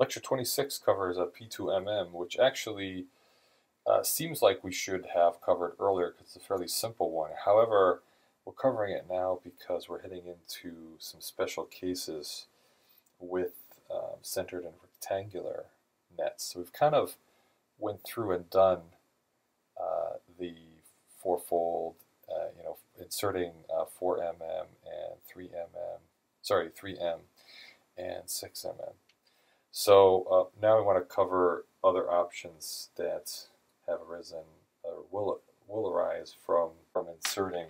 Lecture 26 covers a P2MM, which actually seems like we should have covered earlier because it's a fairly simple one. However, we're covering it now because we're heading into some special cases with centered and rectangular nets. So we've kind of went through and done the fourfold, inserting 4mm and 3mm, sorry, 3m and 6mm. So now we want to cover other options that have arisen or will arise from inserting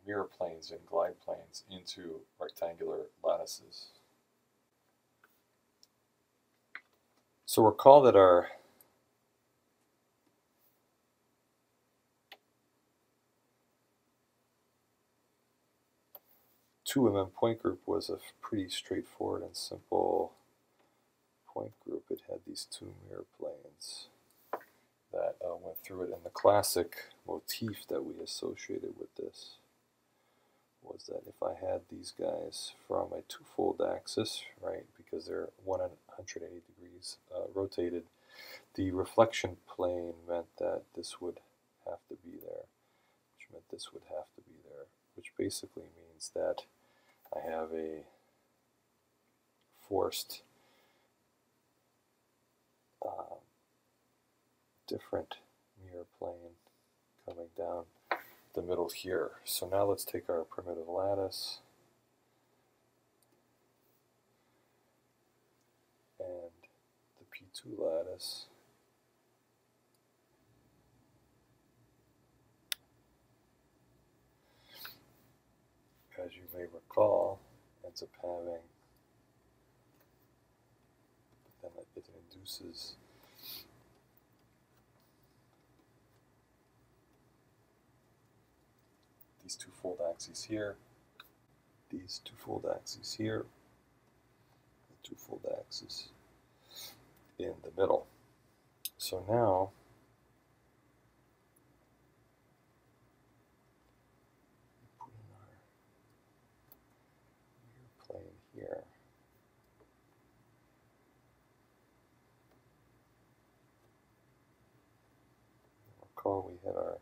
mirror planes and glide planes into rectangular lattices. So recall that our point group was a pretty straightforward and simple point group. It had these two mirror planes that went through it, and the classic motif that we associated with this was that if I had these guys from a twofold axis, right, because they're 180 degrees rotated, the reflection plane meant that this would have to be there, which meant this would have to be there, which basically means that I have a forced different mirror plane coming down the middle here. So now let's take our primitive lattice and the P2 lattice. As you may recall, ends up having, but then it induces these two-fold axes here, these two-fold axes here, the two-fold axis in the middle. So now put in our mirror plane here. Recall we had our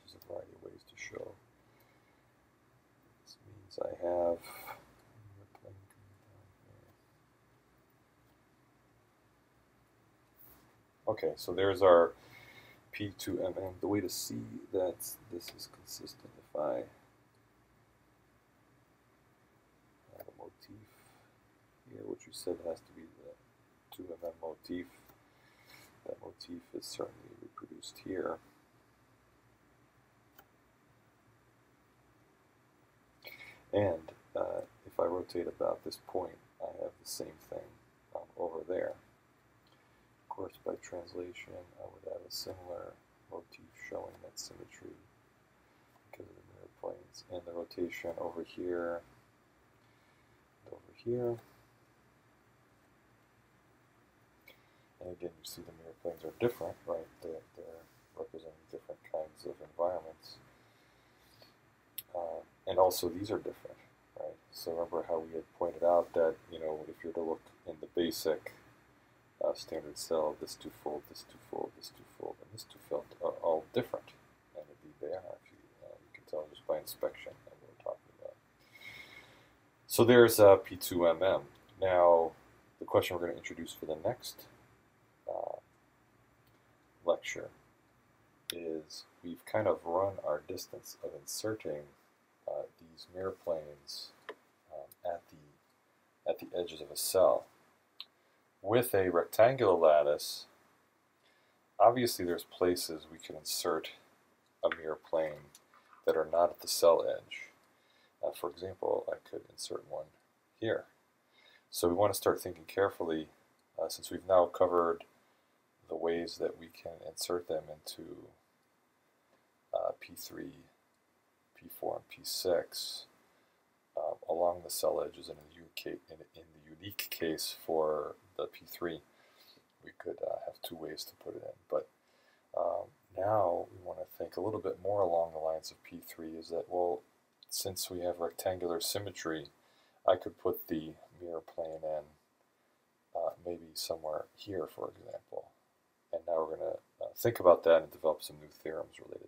there's a variety of ways to show. This means I have a plane coming down here. Okay, so there's our P2MM. The way to see that this is consistent, if I have a motif here, which you said has to be the 2mm motif, that motif is certainly reproduced here. And if I rotate about this point, I have the same thing over there. Of course, by translation, I would have a similar motif showing that symmetry because of the mirror planes, and the rotation over here and over here. And again, you see the mirror planes are different, right? They're representing different kinds of environments. And also these are different, right? So remember how we had pointed out that, if you're to look in the basic standard cell, this twofold, this twofold, this twofold, and this twofold are all different. And indeed they are, if you can tell just by inspection that we're talking about. So there's P2MM. Now, the question we're going to introduce for the next lecture is we've kind of run our distance of inserting these mirror planes at the edges of a cell. With a rectangular lattice, obviously there's places we can insert a mirror plane that are not at the cell edge. For example, I could insert one here. So we want to start thinking carefully, since we've now covered the ways that we can insert them into P3, P4, and P6. the cell edges, and in the unique case for the P3, we could have two ways to put it in. But now we want to think a little bit more along the lines of P3, is that, well, since we have rectangular symmetry, I could put the mirror plane in maybe somewhere here, for example. And now we're going to think about that and develop some new theorems related